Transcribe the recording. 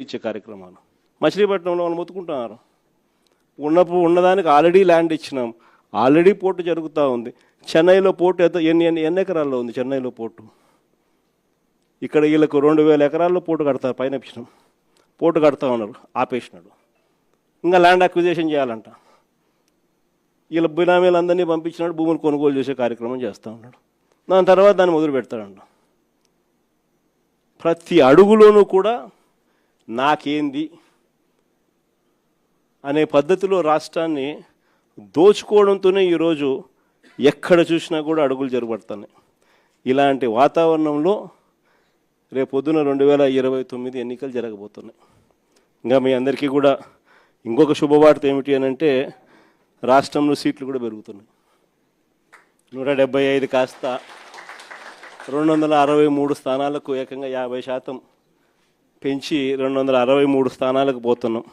ఇచ్చే కార్యక్రమాలు. మచిలీపట్నంలో వాళ్ళు మొత్తుకుంటున్నారు. ఉన్నదానికి ఆల్రెడీ ల్యాండ్ ఇచ్చినాం, ఆల్రెడీ పోర్టు జరుగుతూ ఉంది. చెన్నైలో పోర్టు ఎన్ని ఎకరాల్లో ఉంది చెన్నైలో పోర్టు? ఇక్కడ వీళ్ళకు 2000 ఎకరాల్లో పోర్టు కడతారు, పైన ఇచ్చినాం. పోర్టు కడతా ఉన్నారు, ఆపేసినాడు. ఇంకా ల్యాండ్ అక్విజిషన్ చేయాలంట. వీళ్ళ బినామీలందరినీ పంపించినాడు, భూములు కొనుగోలు చేసే కార్యక్రమం చేస్తూ ఉన్నాడు. దాని తర్వాత దాన్ని మొదలు పెడతాడంట. ప్రతి అడుగులోనూ కూడా నాకేంది అనే పద్ధతిలో రాష్ట్రాన్ని దోచుకోవడంతోనే ఈరోజు ఎక్కడ చూసినా కూడా అడుగులు జరగబడుతున్నాయి. ఇలాంటి వాతావరణంలో రేపొద్దున 2029 ఎన్నికలు జరగబోతున్నాయి. ఇంకా మీ అందరికీ కూడా ఇంకొక శుభవార్త ఏమిటి అని అంటే, రాష్ట్రంలో సీట్లు కూడా పెరుగుతున్నాయి. 175 కాస్త 263 స్థానాలకు ఏకంగా 50% పెంచి 263 స్థానాలకు పోతున్నాం.